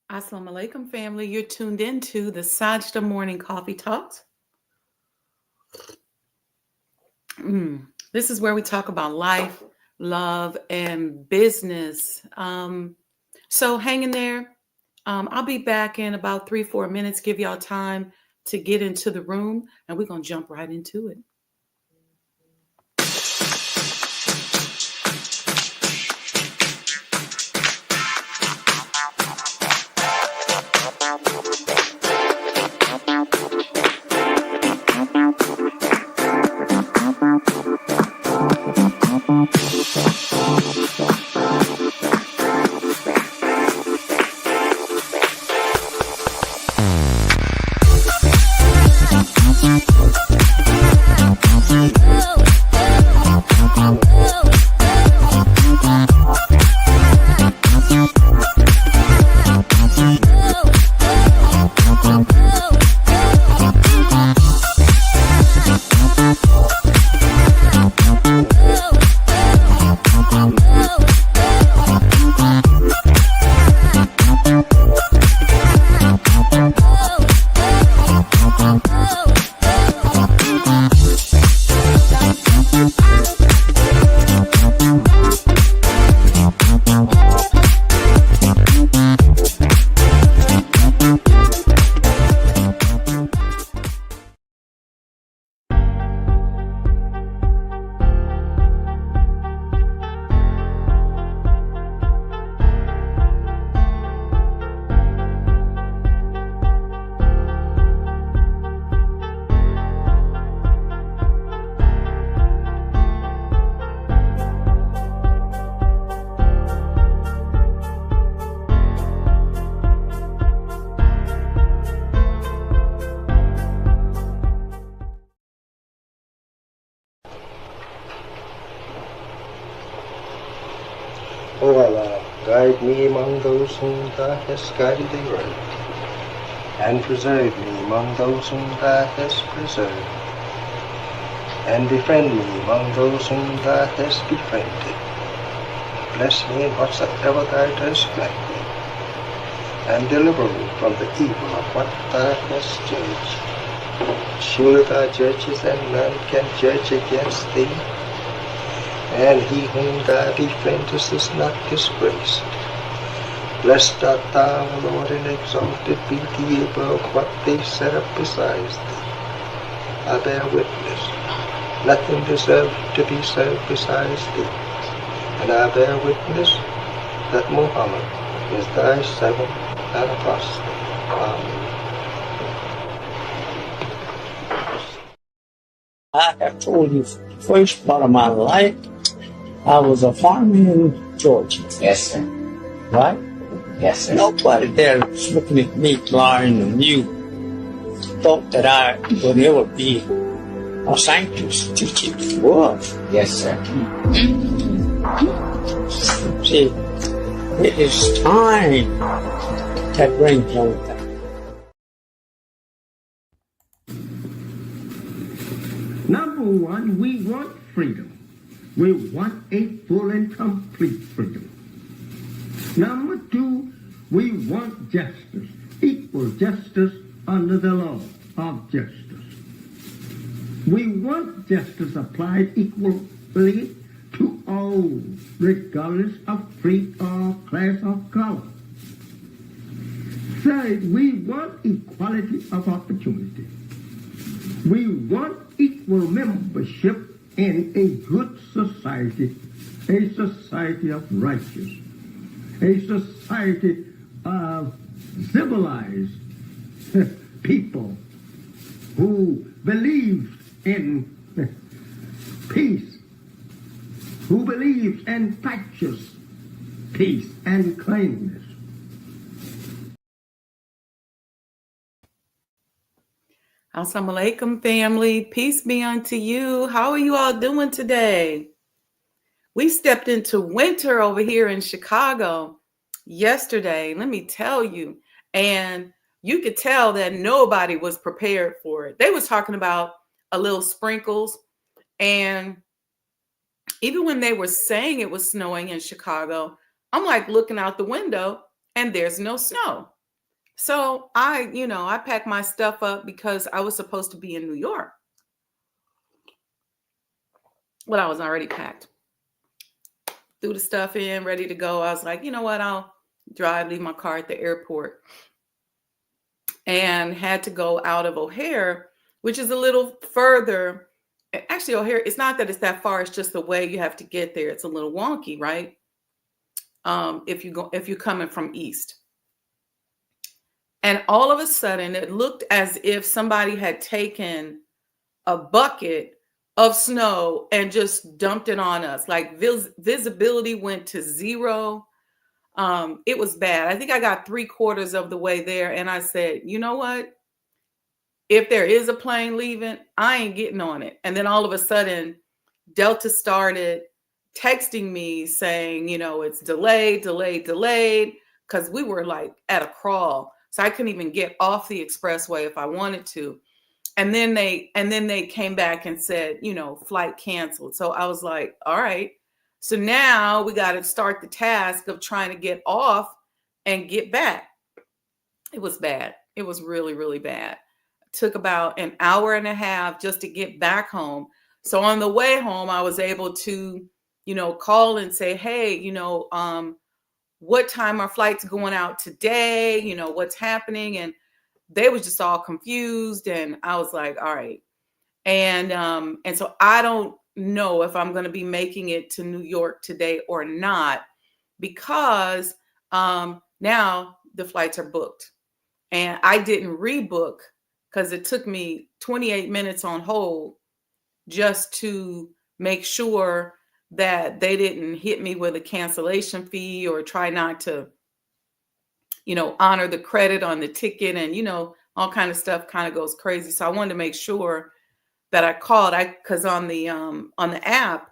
Assalamu alaikum, family. You're tuned into the Sajdah Morning Coffee Talks. This is where we talk about life, love, and business. So hang in there. I'll be back in about 3-4 minutes, give y'all time to get into the room, and we're going to jump right into it. O Allah, guide me among those whom Thou hast guided aright, and preserve me among those whom Thou hast preserved, and befriend me among those whom Thou hast befriended. Bless me in whatsoever Thou dost grant me, and deliver me from the evil of what Thou hast judged. Surely Thou judgest, and none can judge against Thee, and he whom Thou befriendest is not disgraced. Blessed art Thou, O Lord, and exalted be Thee above what they set up besides Thee. I bear witness, nothing deserves to be served besides Thee, and I bear witness that Muhammad is Thy servant and apostle. Amen. I have told you the first part of my life, I was a farmer in Georgia. Yes, sir. Right? Yes, sir. Nobody there was looking at me, lying and you thought that I would ever be a scientist teaching the world. Yes, sir. See, it is time that brings all that. Number one, we want freedom. We want a full and complete freedom. Number two, we want justice, equal justice under the law of justice. We want justice applied equally to all, regardless of creed or class or color. Third, we want equality of opportunity. We want equal membership in a good society, a society of righteous, a society of civilized people who believes in peace, who believes and practices peace and kindness. Assalamu alaikum, family. Peace be unto you. How are you all doing today? We stepped into winter over here in Chicago yesterday, let me tell you. And you could tell that nobody was prepared for it. They was talking about a little sprinkles. And even when they were saying it was snowing in Chicago, I'm like looking out the window and there's no snow. So I packed my stuff up because I was supposed to be in New York. Well, I was already packed. Threw the stuff in, ready to go. I was like, you know what? I'll leave my car at the airport. And had to go out of O'Hare, which is a little further. Actually, O'Hare, it's not that it's that far, it's just the way you have to get there. It's a little wonky, right? If you're coming from east. And all of a sudden, it looked as if somebody had taken a bucket of snow and just dumped it on us. Like visibility went to zero. It was bad. I think I got 3/4 of the way there. And I said, you know what? If there is a plane leaving, I ain't getting on it. And then all of a sudden, Delta started texting me saying, it's delayed, because we were like at a crawl. So I couldn't even get off the expressway if I wanted to. And then they came back and said, flight canceled. So I was like, all right. So now we got to start the task of trying to get off and get back. It was bad. It was really, really bad. It took about an hour and a half just to get back home. So on the way home, I was able to, call and say, hey, what time are flights going out today? What's happening? And they was just all confused. And I was like, all right. And so I don't know if I'm going to be making it to New York today or not, because now the flights are booked. And I didn't rebook because it took me 28 minutes on hold just to make sure that they didn't hit me with a cancellation fee or try not to, honor the credit on the ticket, and, all kind of stuff kind of goes crazy. So I wanted to make sure that I called. Because on the app,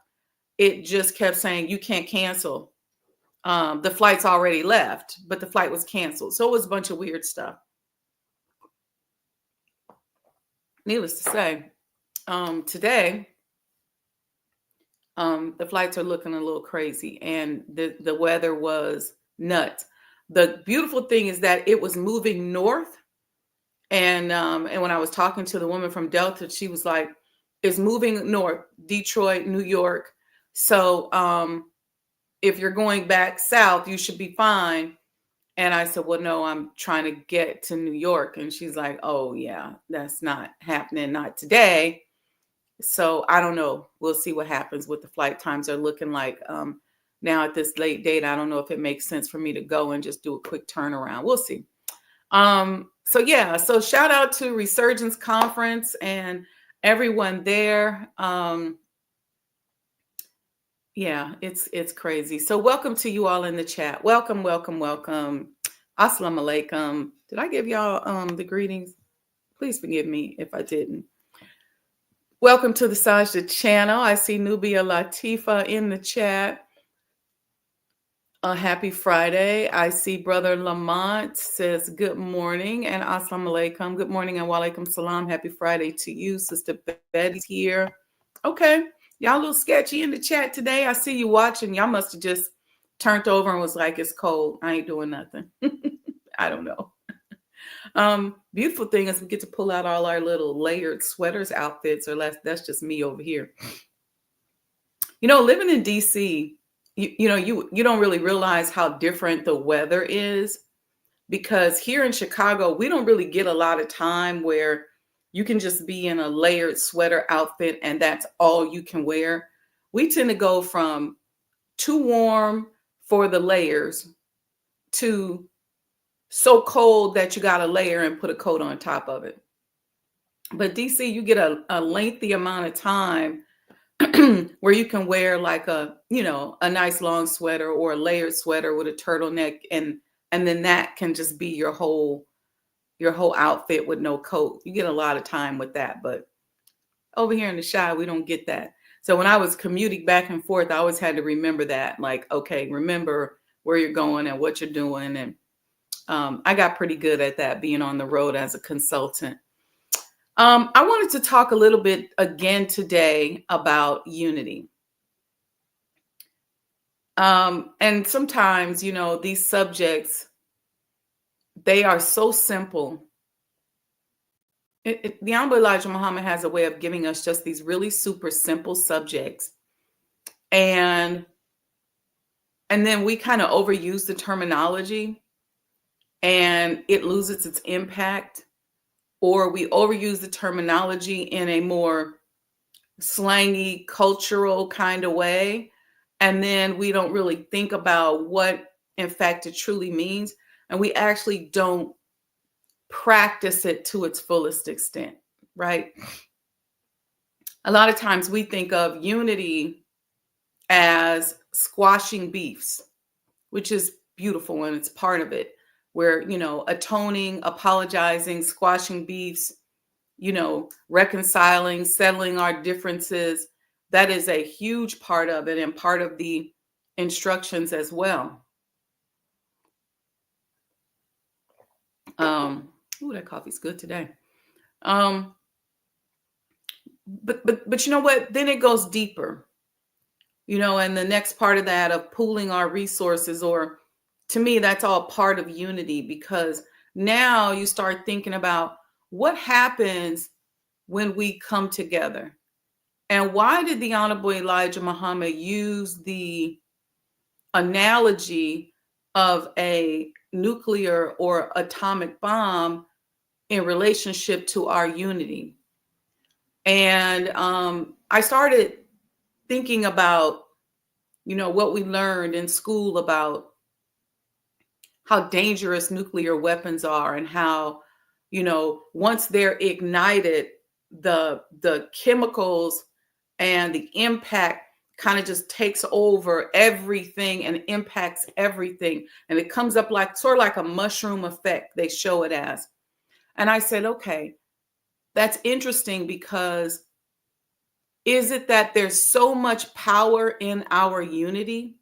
it just kept saying you can't cancel. The flight's already left, but the flight was canceled. So it was a bunch of weird stuff. Needless to say, today, the flights are looking a little crazy, and the weather was nuts. The beautiful thing is that it was moving north, and when I was talking to the woman from Delta, she was like, "It's moving north, Detroit, New York. So if you're going back south, you should be fine." And I said, well, no, I'm trying to get to New York. And she's like, oh, yeah, that's not happening. Not today. So I don't know. We'll see what happens. What the flight times are looking like now at this late date. I don't know if it makes sense for me to go and just do a quick turnaround. We'll see. So shout out to Resurgence Conference and everyone there. Yeah, it's crazy. So welcome to you all in the chat. Welcome. Assalamu alaikum. Did I give y'all the greetings? Please forgive me if I didn't. Welcome to the Sajdah channel. I see Nubia Latifa in the chat. Happy Friday. I see Brother Lamont says good morning and assalamu alaikum. Good morning and wa alaikum salam. Happy Friday to you. Sister Betty's here. Okay. Y'all a little sketchy in the chat today. I see you watching. Y'all must have just turned over and was like, it's cold. I ain't doing nothing. I don't know. Beautiful thing is we get to pull out all our little layered sweaters outfits, or that's just me over here. Living in DC, you don't really realize how different the weather is, because here in Chicago, we don't really get a lot of time where you can just be in a layered sweater outfit and that's all you can wear. We tend to go from too warm for the layers to so cold that you got to layer and put a coat on top of it. But DC, you get a lengthy amount of time where you can wear like a nice long sweater or a layered sweater with a turtleneck, and then that can just be your whole outfit with no coat. You get a lot of time with that, but over here in the Chi, we don't get that. So when I was commuting back and forth, I always had to remember that, like, okay, remember where you're going and what you're doing. And I got pretty good at that, being on the road as a consultant. I wanted to talk a little bit again today about unity. And sometimes, these subjects They are so simple. The Honorable Elijah Muhammad has a way of giving us just these really super simple subjects. And then we kind of overuse the terminology and it loses its impact, or we overuse the terminology in a more slangy, cultural kind of way. And then we don't really think about what, in fact, it truly means. And we actually don't practice it to its fullest extent, right? A lot of times we think of unity as squashing beefs, which is beautiful and it's part of it, where, atoning, apologizing, squashing beefs, reconciling, settling our differences. That is a huge part of it and part of the instructions as well. Ooh, that coffee's good today. But you know what? Then it goes deeper, and the next part of that of pooling our resources, or to me, that's all part of unity, because now you start thinking about what happens when we come together. And why did the Honorable Elijah Muhammad use the analogy of a nuclear or atomic bomb in relationship to our unity? And I started thinking about, what we learned in school about how dangerous nuclear weapons are, and how, once they're ignited, the chemicals and the impact kind of just takes over everything and impacts everything. And it comes up like sort of like a mushroom effect, they show it as. And I said, okay, that's interesting, because is it that there's so much power in our unity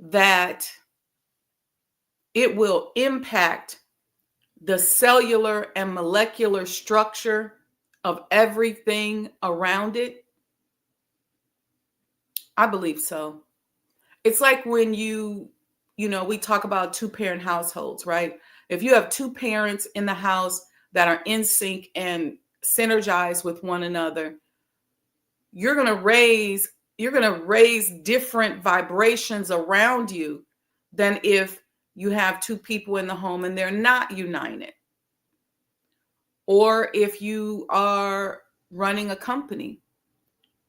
that it will impact the cellular and molecular structure of everything around it? I believe so. It's like when we talk about two-parent households, right? If you have two parents in the house that are in sync and synergized with one another, you're going to raise different vibrations around you than if you have two people in the home and they're not united. Or if you are running a company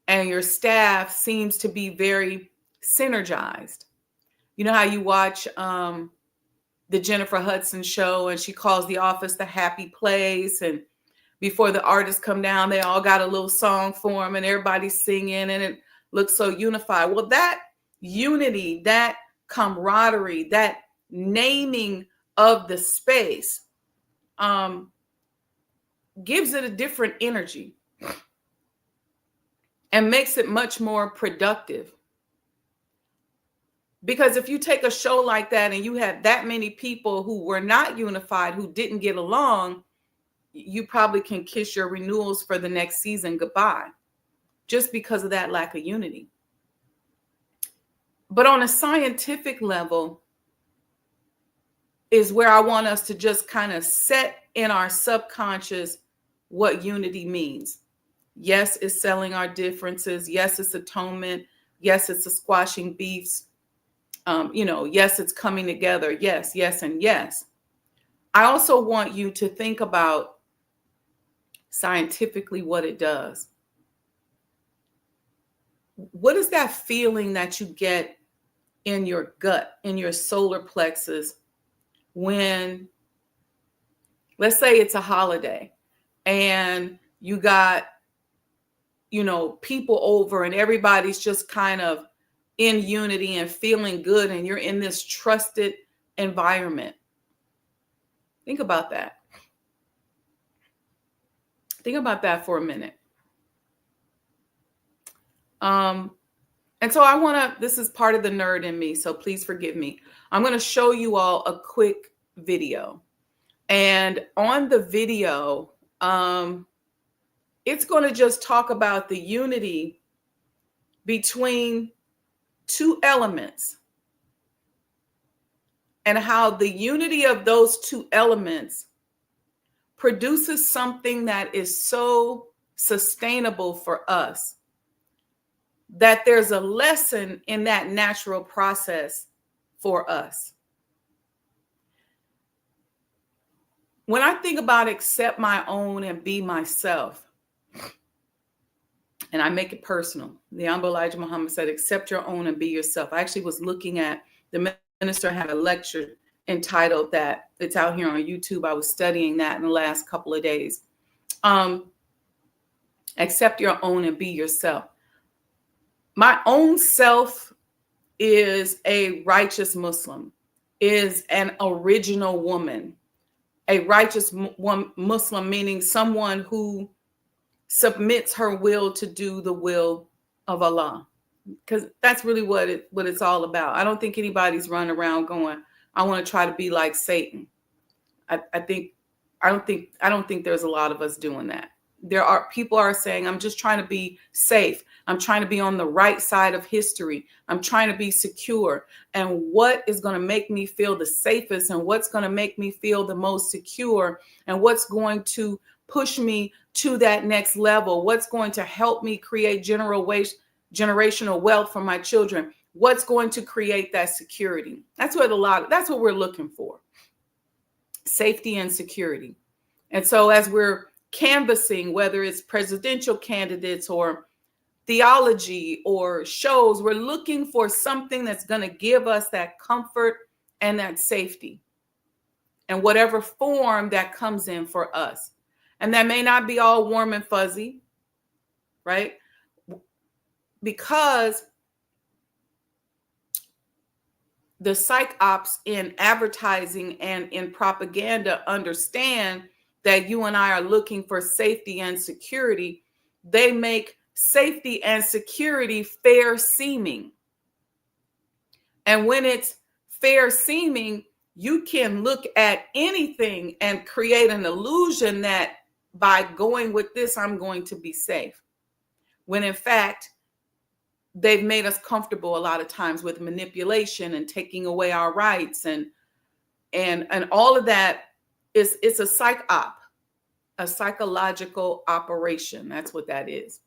and your staff seems to be very synergized. You know how you watch the Jennifer Hudson show, and she calls the office the happy place, and before the artists come down, they all got a little song for them and everybody's singing and it looks so unified. Well, that unity, that camaraderie, that naming of the space gives it a different energy and makes it much more productive. Because if you take a show like that and you have that many people who were not unified, who didn't get along, you probably can kiss your renewals for the next season goodbye, just because of that lack of unity. But on a scientific level is where I want us to just kind of set in our subconscious what unity means. Yes, it's settling our differences. Yes, it's atonement. Yes, it's a squashing beefs. Yes, it's coming together. Yes, yes, and yes. I also want you to think about scientifically what it does. What is that feeling that you get in your gut, in your solar plexus, when, let's say it's a holiday and you got, people over and everybody's just kind of in unity and feeling good, and you're in this trusted environment? Think about that. Think about that for a minute. And so this is part of the nerd in me, so please forgive me. I'm going to show you all a quick video. And on the video, it's going to just talk about the unity between two elements. and how the unity of those two elements produces something that is so sustainable for us, that there's a lesson in that natural process for us. When I think about accept my own and be myself, and I make it personal, the Honorable Elijah Muhammad said, accept your own and be yourself. I actually was looking at, the minister had a lecture entitled that. It's out here on YouTube. I was studying that in the last couple of days. Accept your own and be yourself. My own self is a righteous Muslim, is an original woman. A righteous Muslim meaning someone who submits her will to do the will of Allah, because that's really what it's all about. I don't think anybody's running around going, I want to try to be like Satan. I don't think there's a lot of us doing that. There are people are saying, I'm just trying to be safe. I'm trying to be on the right side of history. I'm trying to be secure. And what is going to make me feel the safest, and what's going to make me feel the most secure, and what's going to push me to that next level? What's going to help me create generational wealth for my children? What's going to create that security? That's what we're looking for. Safety and security. And so as we're canvassing, whether it's presidential candidates or theology or shows, we're looking for something that's going to give us that comfort and that safety, and whatever form that comes in for us. And that may not be all warm and fuzzy, right? Because the psych ops in advertising and in propaganda understand that you and I are looking for safety and security. They make safety and security fair seeming. And when it's fair seeming, you can look at anything and create an illusion that by going with this, I'm going to be safe. When in fact, they've made us comfortable a lot of times with manipulation and taking away our rights and all of that. It's a psych op, a psychological operation. That's what that is.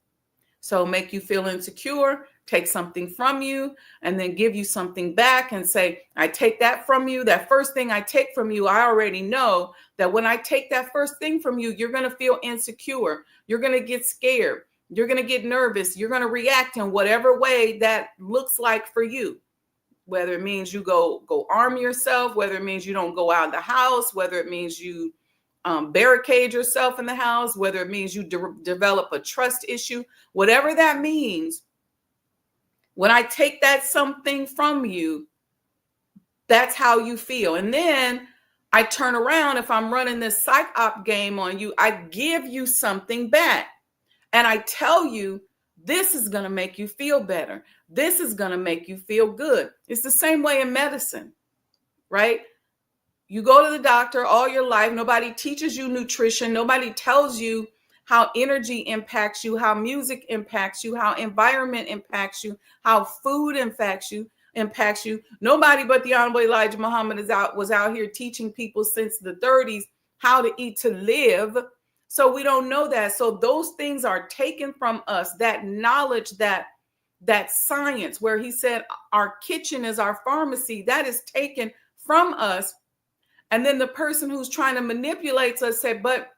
So make you feel insecure, take something from you, and then give you something back and say, I take that from you. That first thing I take from you, I already know that when I take that first thing from you, you're going to feel insecure. You're going to get scared. You're going to get nervous. You're going to react in whatever way that looks like for you. Whether it means you go arm yourself, whether it means you don't go out of the house, whether it means you barricade yourself in the house, whether it means you develop a trust issue, whatever that means. When I take that something from you, that's how you feel. And then I turn around, if I'm running this psych op game on you, I give you something back. And I tell you, this is going to make you feel better. This is going to make you feel good. It's the same way in medicine, right? You go to the doctor all your life. Nobody teaches you nutrition. Nobody tells you how energy impacts you, how music impacts you, how environment impacts you, how food impacts you. Nobody but the Honorable Elijah Muhammad was out here teaching people since the 30s how to eat to live. So we don't know that. So those things are taken from us, that knowledge, that science, where he said our kitchen is our pharmacy, that is taken from us. And then the person who's trying to manipulate us said, but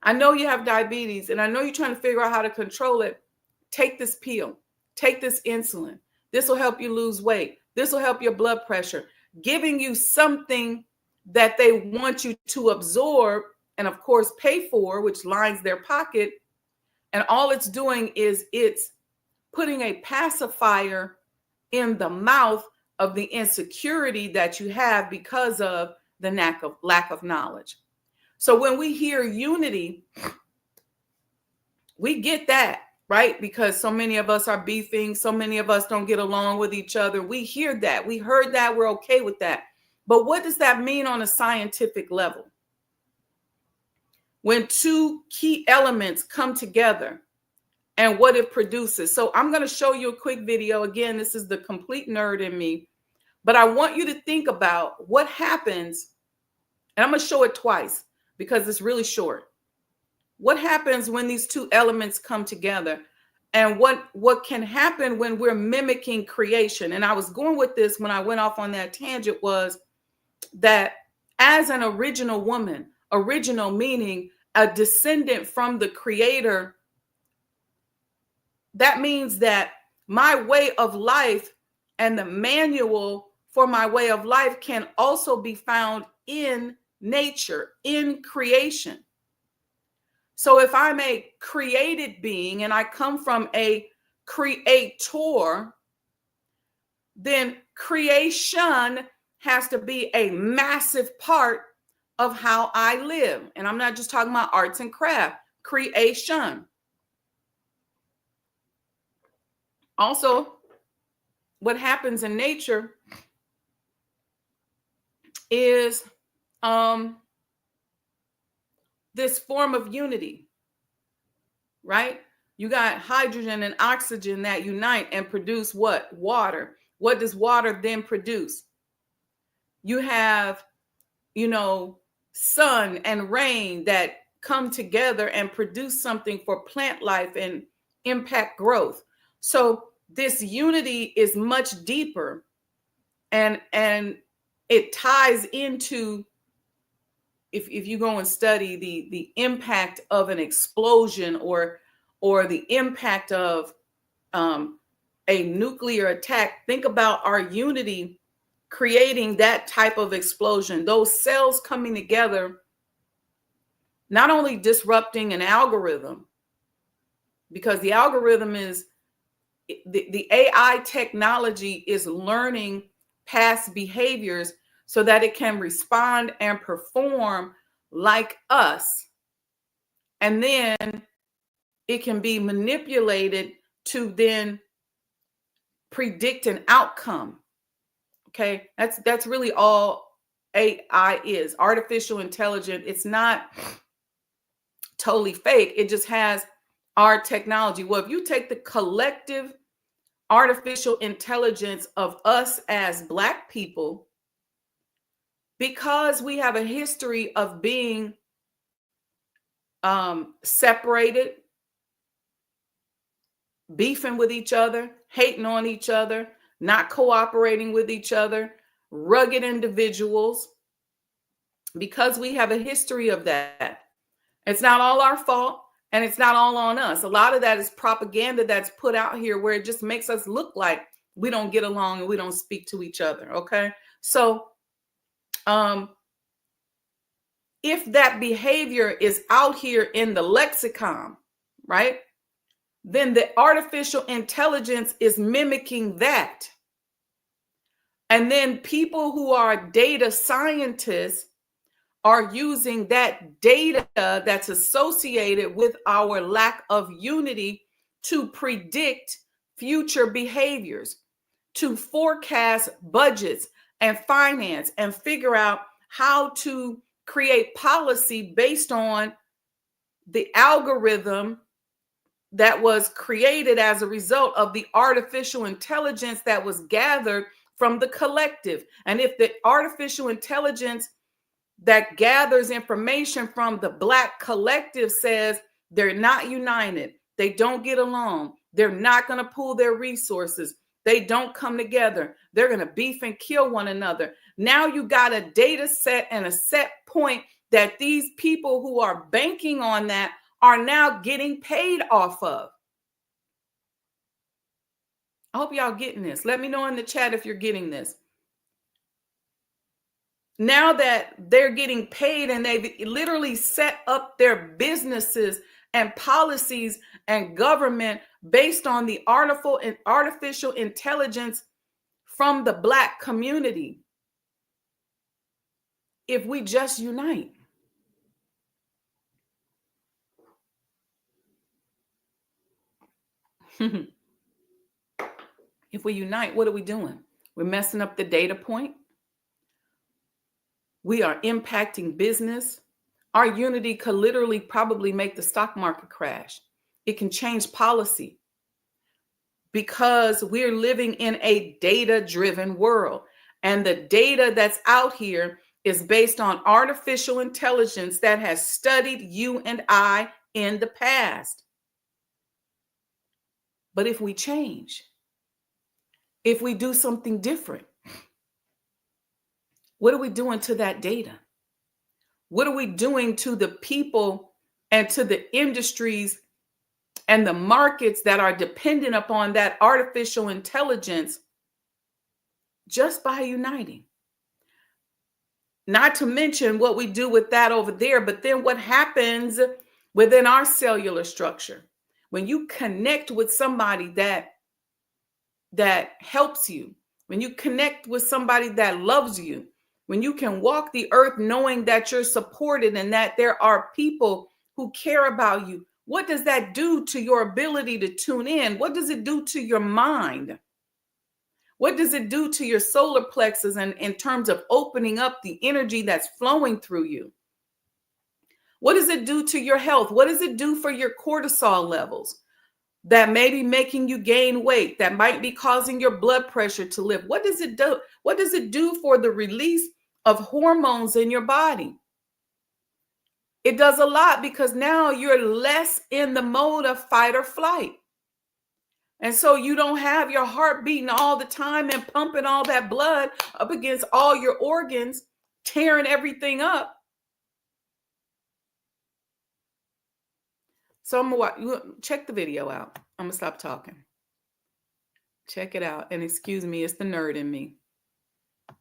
I know you have diabetes and I know you're trying to figure out how to control it. Take this pill, take this insulin. This will help you lose weight. This will help your blood pressure, giving you something that they want you to absorb and of course pay for, which lines their pocket. And all it's doing is it's putting a pacifier in the mouth of the insecurity that you have because of the lack of knowledge. So when we hear unity, we get that, right? Because so many of us are beefing, so many of us don't get along with each other. We hear that, we heard that, we're okay with that. But what does that mean on a scientific level? When two key elements come together and what it produces. So I'm going to show you a quick video. Again, this is the complete nerd in me. But I want you to think about what happens, and I'm going to show it twice because it's really short. What happens when these two elements come together, and what can happen when we're mimicking creation? And I was going with this when I went off on that tangent, was that as an original woman, original meaning a descendant from the creator, that means that my way of life and the manual for my way of life can also be found in nature, in creation. So if I'm a created being and I come from a creator, then creation has to be a massive part of how I live. And I'm not just talking about arts and craft, creation. Also, what happens in nature is this form of unity, right? You got hydrogen and oxygen that unite and produce what? Water. What does water then produce? You have, sun and rain that come together and produce something for plant life and impact growth. So this unity is much deeper, and it ties into, if you go and study the impact of an explosion or the impact of a nuclear attack. Think about our unity creating that type of explosion, those cells coming together, not only disrupting an algorithm, because the algorithm is the AI technology is learning past behaviors so that it can respond and perform like us. And then it can be manipulated to then predict an outcome. Okay, that's really all AI is. Artificial intelligence. It's not totally fake. It just has our technology. Well, if you take the collective artificial intelligence of us as Black people, because we have a history of being separated, beefing with each other, hating on each other, not cooperating with each other, rugged individuals, because we have a history of that. It's not all our fault, and it's not all on us. A lot of that is propaganda that's put out here where it just makes us look like we don't get along and we don't speak to each other, okay? So if that behavior is out here in the lexicon, right, then the artificial intelligence is mimicking that. And then people who are data scientists are using that data that's associated with our lack of unity to predict future behaviors, to forecast budgets and finance, and figure out how to create policy based on the algorithm that was created as a result of the artificial intelligence that was gathered from the collective. And if the artificial intelligence that gathers information from the Black collective says they're not united, they don't get along, they're not going to pool their resources, they don't come together, they're going to beef and kill one another. Now you got a data set and a set point that these people who are banking on that are now getting paid off of. I hope y'all getting this. Let me know in the chat if you're getting this. Now that they're getting paid and they've literally set up their businesses and policies and government based on the artificial intelligence from the Black community. If we just unite. If we unite, what are we doing? We're messing up the data point. We are impacting business. Our unity could literally probably make the stock market crash. It can change policy because we're living in a data-driven world. And the data that's out here is based on artificial intelligence that has studied you and I in the past. But if we change, if we do something different, what are we doing to that data? What are we doing to the people and to the industries and the markets that are dependent upon that artificial intelligence just by uniting? Not to mention what we do with that over there, but then what happens within our cellular structure. When you connect with somebody that helps you, when you connect with somebody that loves you, when you can walk the earth knowing that you're supported and that there are people who care about you, what does that do to your ability to tune in? What does it do to your mind? What does it do to your solar plexus and in terms of opening up the energy that's flowing through you? What does it do to your health? What does it do for your cortisol levels that may be making you gain weight, that might be causing your blood pressure to lift? What does it do? What does it do for the release of hormones in your body? It does a lot, because now you're less in the mode of fight or flight. And so you don't have your heart beating all the time and pumping all that blood up against all your organs, tearing everything up. So I'm gonna check the video out. I'm gonna stop talking. Check it out. And excuse me, it's the nerd in me.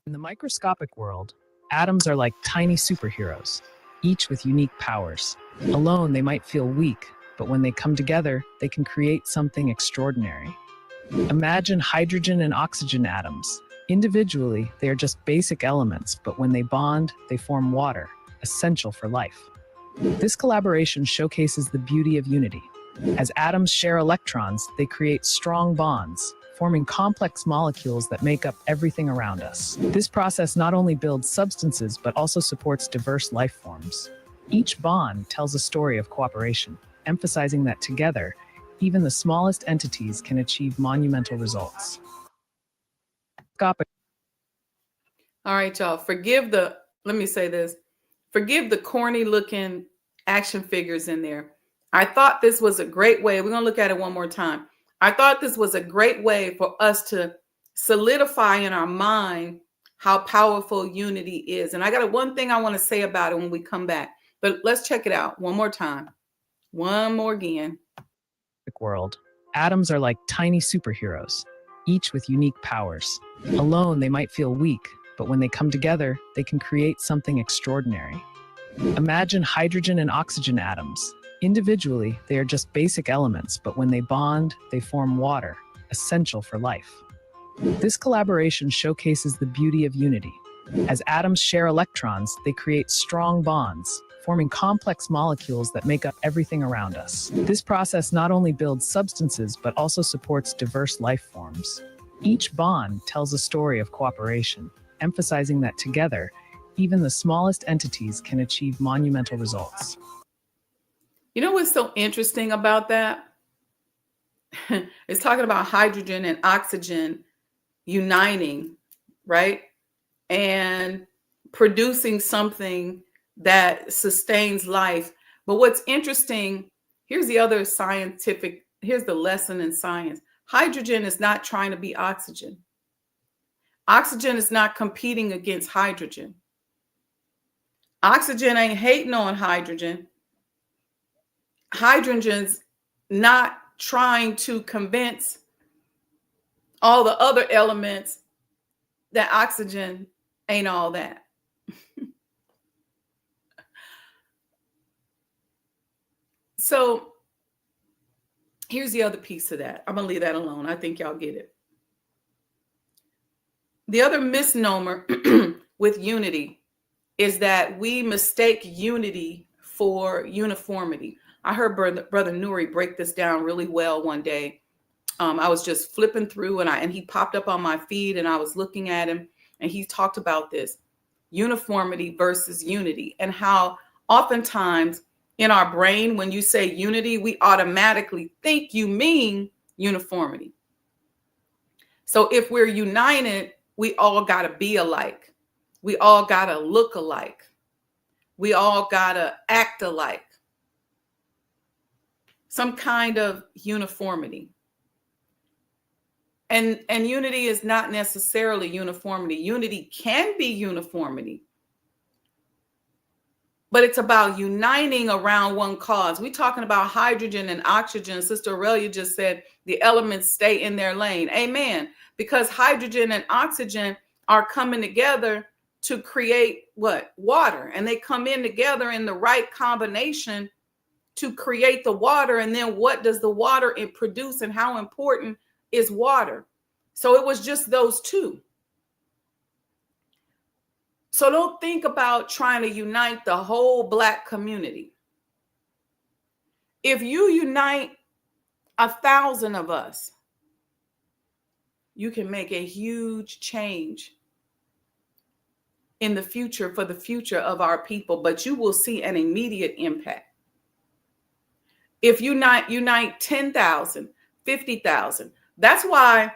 In the microscopic world, atoms are like tiny superheroes, each with unique powers. Alone, they might feel weak, but when they come together, they can create something extraordinary. Imagine hydrogen and oxygen atoms. Individually, they are just basic elements, but when they bond, they form water, essential for life. This collaboration showcases the beauty of unity. As atoms share electrons, they create strong bonds, forming complex molecules that make up everything around us. This process not only builds substances, but also supports diverse life forms. Each bond tells a story of cooperation, emphasizing that together, even the smallest entities can achieve monumental results. All right, y'all, let me say this. Forgive the corny looking action figures in there. I thought this was a great way. We're going to look at it one more time. I thought this was a great way for us to solidify in our mind how powerful unity is. And I got one thing I want to say about it when we come back, but let's check it out one more time. One more again. World, atoms are like tiny superheroes, each with unique powers. Alone, they might feel weak, but when they come together, they can create something extraordinary. Imagine hydrogen and oxygen atoms. Individually, they are just basic elements, but when they bond, they form water, essential for life. This collaboration showcases the beauty of unity. As atoms share electrons, they create strong bonds, forming complex molecules that make up everything around us. This process not only builds substances, but also supports diverse life forms. Each bond tells a story of cooperation, emphasizing that together, even the smallest entities can achieve monumental results. You know what's so interesting about that? It's talking about hydrogen and oxygen uniting, right? And producing something that sustains life. But what's interesting, here's the lesson in science. Hydrogen is not trying to be oxygen. Oxygen is not competing against hydrogen. Oxygen ain't hating on hydrogen. Hydrogen's not trying to convince all the other elements that oxygen ain't all that. So here's the other piece of that. I'm going to leave that alone. I think y'all get it. The other misnomer with unity is that we mistake unity for uniformity. I heard Brother Nuri break this down really well one day. I was just flipping through and he popped up on my feed and I was looking at him and he talked about this uniformity versus unity and how oftentimes in our brain, when you say unity, we automatically think you mean uniformity. So if we're united, we all got to be alike. We all got to look alike. We all got to act alike. Some kind of uniformity. And unity is not necessarily uniformity. Unity can be uniformity, but it's about uniting around one cause. We're talking about hydrogen and oxygen. Sister Aurelia just said the elements stay in their lane. Amen. Because hydrogen and oxygen are coming together to create what? Water. And they come in together in the right combination to create the water. And then what does the water produce, and how important is water? So it was just those two. So don't think about trying to unite the whole Black community. If you unite 1,000 of us, you can make a huge change in the future, for the future of our people, but you will see an immediate impact. If you unite 10,000, 50,000, that's why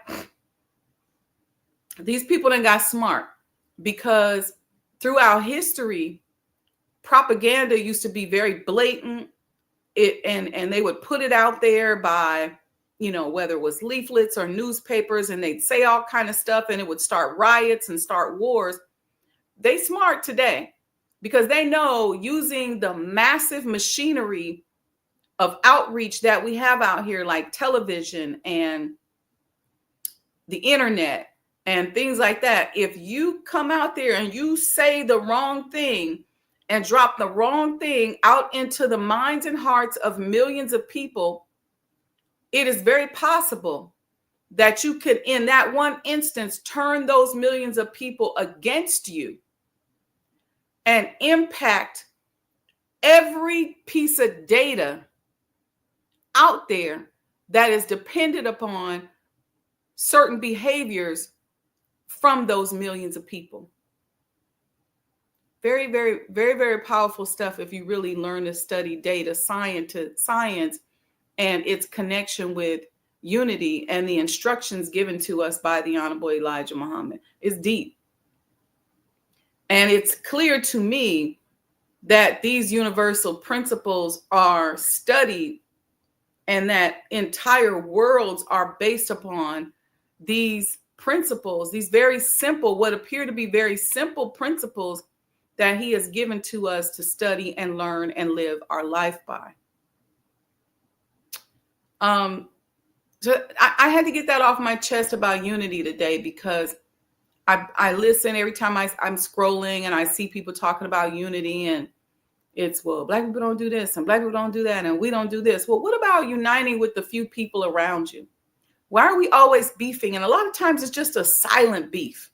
these people done got smart, because throughout history, propaganda used to be very blatant. And they would put it out there by, whether it was leaflets or newspapers, and they'd say all kind of stuff, and it would start riots and start wars. They smart today because they know, using the massive machinery of outreach that we have out here, like television and the internet and things like that, if you come out there and you say the wrong thing and drop the wrong thing out into the minds and hearts of millions of people, it is very possible that you could, in that one instance, turn those millions of people against you and impact every piece of data out there that is dependent upon certain behaviors from those millions of people. Very, very, very, very powerful stuff if you really learn to study data, science, and its connection with unity and the instructions given to us by the Honorable Elijah Muhammad. It's deep. And it's clear to me that these universal principles are studied, and that entire worlds are based upon these principles, these very simple, what appear to be very simple principles that he has given to us to study and learn and live our life by. So I had to get that off my chest about unity today, because I listen every time I'm scrolling and I see people talking about unity, and it's, well, Black people don't do this and Black people don't do that and we don't do this. Well, what about uniting with the few people around you? Why are we always beefing? And a lot of times it's just a silent beef.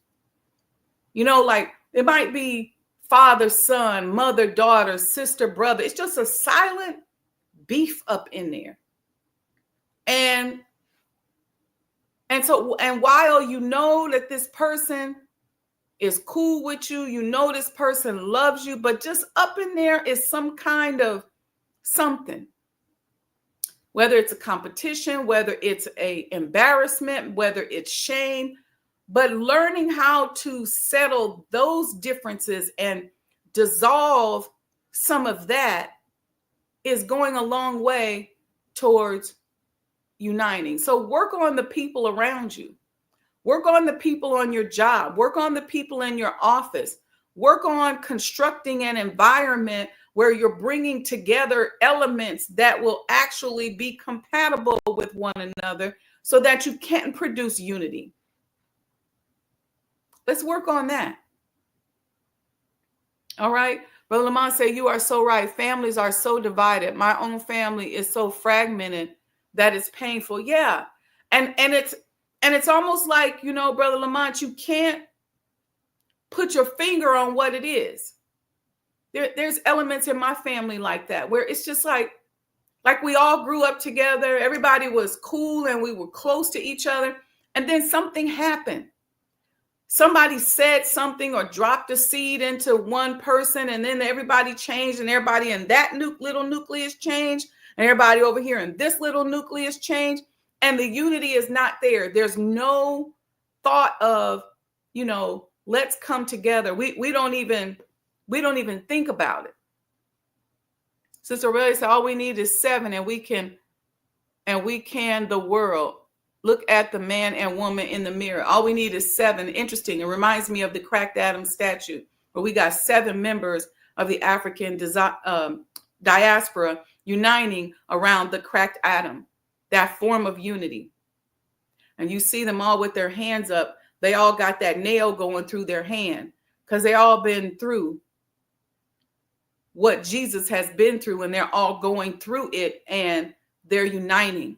Like it might be father, son, mother, daughter, sister, brother. It's just a silent beef up in there. And while you know that this person is cool with you, this person loves you, but just up in there is some kind of something. Whether it's a competition, whether it's a embarrassment, whether it's shame, but learning how to settle those differences and dissolve some of that is going a long way towards uniting. So work on the people around you. Work on the people on your job. Work on the people in your office. Work on constructing an environment where you're bringing together elements that will actually be compatible with one another so that you can produce unity. Let's work on that. All right. Brother Lamont said, you are so right. Families are so divided. My own family is so fragmented that it's painful. Yeah. And it's almost like, Brother Lamont, you can't put your finger on what it is. There's elements in my family like that, where it's just like we all grew up together. Everybody was cool and we were close to each other. And then something happened. Somebody said something or dropped a seed into one person, and then everybody changed, and everybody in that little nucleus changed, and everybody over here in this little nucleus changed, and the unity is not there. There's no thought of let's come together. We don't even think about it. Sister Aurelia said, all we need is 7, and we can the world look at the man and woman in the mirror. All we need is 7. Interesting. It reminds me of the cracked Adam statue, where we got 7 members of the African diaspora uniting around the cracked Adam, that form of unity. And you see them all with their hands up. They all got that nail going through their hand because they all been through what Jesus has been through, and they're all going through it, and they're uniting.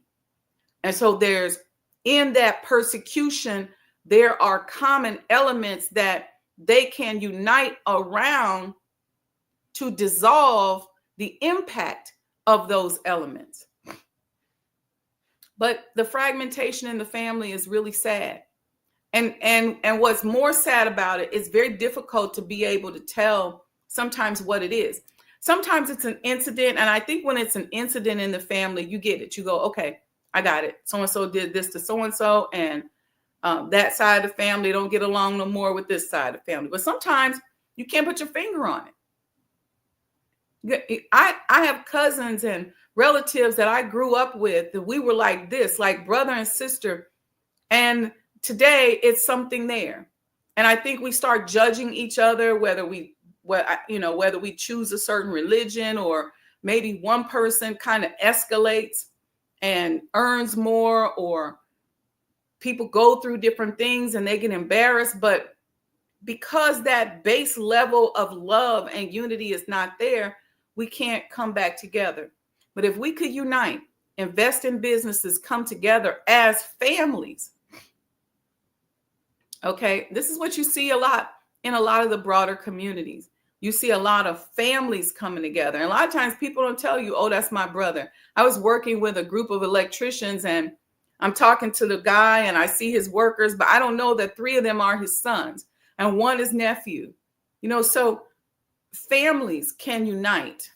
And so there's, in that persecution, there are common elements that they can unite around to dissolve the impact of those elements. But the fragmentation in the family is really sad. And what's more sad about it is very difficult to be able to tell sometimes what it is. Sometimes it's an incident. And I think when it's an incident in the family, you get it. You go, okay, I got it. So-and-so did this to so-and-so. And that side of the family don't get along no more with this side of the family. But sometimes you can't put your finger on it. I have cousins and relatives that I grew up with that we were like this, like brother and sister. And today it's something there. And I think we start judging each other, whether we choose a certain religion, or maybe one person kind of escalates and earns more, or people go through different things and they get embarrassed. But because that base level of love and unity is not there, we can't come back together. But if we could unite, invest in businesses, come together as families. Okay, this is what you see a lot in a lot of the broader communities. You see a lot of families coming together. And a lot of times people don't tell you, oh, that's my brother. I was working with a group of electricians, and I'm talking to the guy and I see his workers, but I don't know that 3 of them are his sons and 1 is nephew. So families can unite.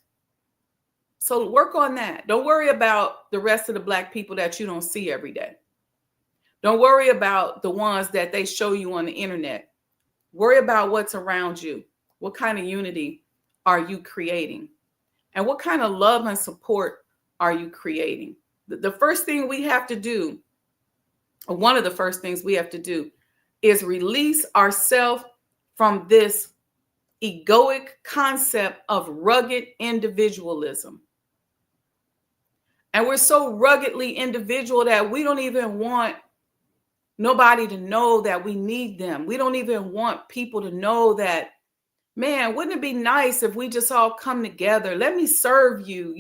So work on that. Don't worry about the rest of the Black people that you don't see every day. Don't worry about the ones that they show you on the internet. Worry about what's around you. What kind of unity are you creating? And what kind of love and support are you creating? The first thing we have to do, or one of the first things we have to do, is release ourselves from this egoic concept of rugged individualism. And we're so ruggedly individual that we don't even want nobody to know that we need them. We don't even want people to know that, man, wouldn't it be nice if we just all come together? Let me serve you,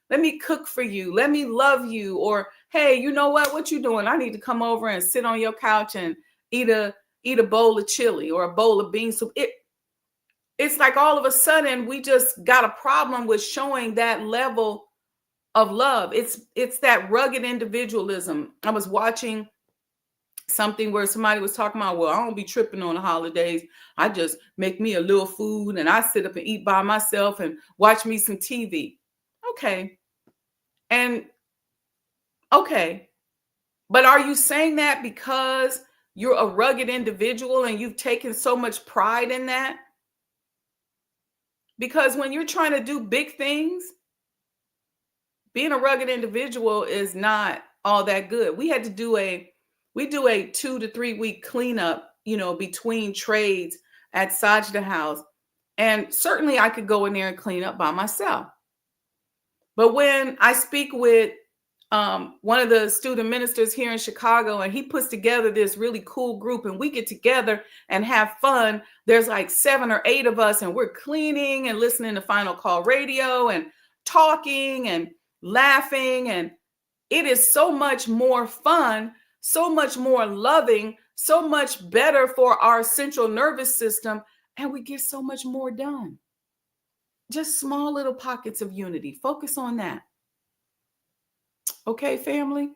let me cook for you. Let me love you. Or, hey, you know what you doing? I need to come over and sit on your couch and eat a bowl of chili or a bowl of bean soup. It's like all of a sudden we just got a problem with showing that level of love. It's that rugged individualism. I was watching something where somebody was talking about, well, I don't be tripping on the holidays. I just make me a little food and I sit up and eat by myself and watch me some TV. Okay. But are you saying that because you're a rugged individual and you've taken so much pride in that? Because when you're trying to do big things, being a rugged individual is not all that good. We do a 2 to 3 week cleanup, between trades at Sajdah House. And certainly I could go in there and clean up by myself. But when I speak with one of the student ministers here in Chicago, and he puts together this really cool group and we get together and have fun, there's like 7 or 8 of us and we're cleaning and listening to Final Call Radio and talking and laughing. And it is so much more fun, so much more loving, so much better for our central nervous system. And we get so much more done. Just small little pockets of unity. Focus on that. Okay, family?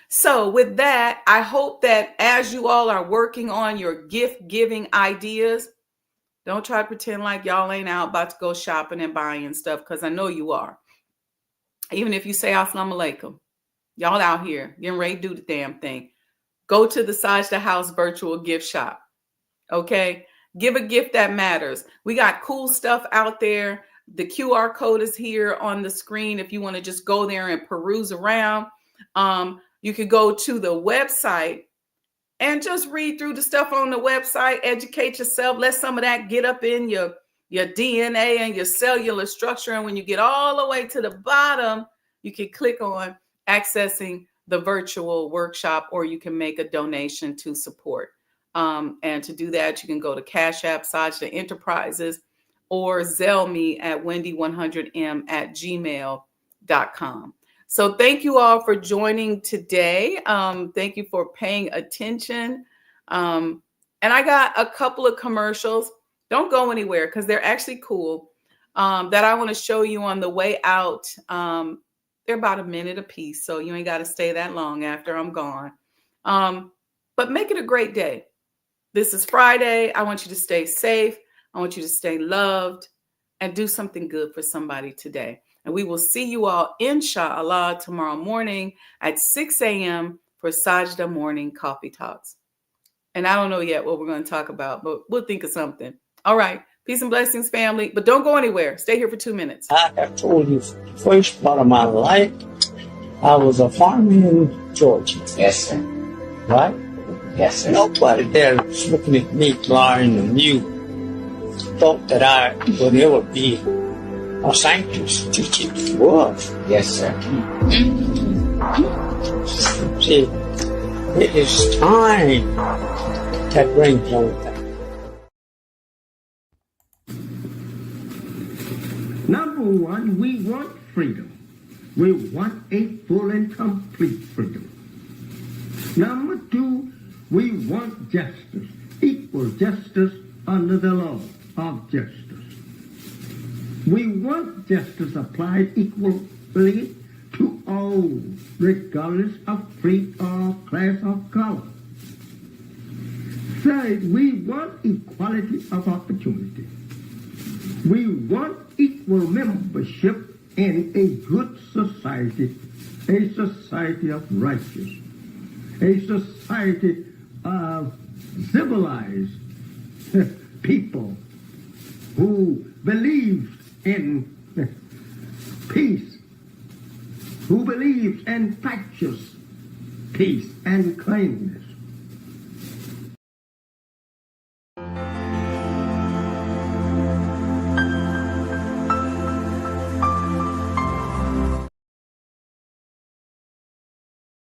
So with that, I hope that as you all are working on your gift giving ideas, don't try to pretend like y'all ain't out about to go shopping and buying stuff, because I know you are. Even if you say Assalamu alaikum, y'all out here getting ready to do the damn thing. go to the Sajdah House virtual gift shop. Okay. Give a gift that matters. We got cool stuff out there. The QR code is here on the screen. If you want to just go there and peruse around, you could go to the website and just read through the stuff on the website, educate yourself, let some of that get up in your DNA and your cellular structure. And when you get all the way to the bottom, you can click on accessing the virtual workshop, or you can make a donation to support. And to do that, you can go to Cash App, Sajdah Enterprises, or Zelle me at wendy100m@gmail.com. So thank you all for joining today. Thank you for paying attention. And I got a couple of commercials. Don't go anywhere because they're actually cool that I want to show you on the way out. They're about a minute a piece, so you ain't got to stay that long after I'm gone. But make it a great day. This is Friday. I want you to stay safe. I want you to stay loved and do something good for somebody today. And we will see you all, inshallah, tomorrow morning at 6 a.m. for Sajdah Morning Coffee Talks. And I don't know yet what we're going to talk about, but we'll think of something. All right. Peace and blessings, family. But don't go anywhere. Stay here for 2 minutes. I have told you the first part of my life, I was a farmer in Georgia. Yes, sir. Right? Yes, sir. Nobody there was looking at me blind and mute. Thought that I would ever be a sanctus teacher. Was. Yes, sir. See, it is time that brings everything. Number one, we want freedom. We want a full and complete freedom. Number two, we want justice, equal justice under the law of justice. We want justice applied equally to all, regardless of creed or class or color. Third, we want equality of opportunity. We want equal membership in a good society, a society of righteous, a society of civilized people who believes in peace, who believes in practice peace and kindness.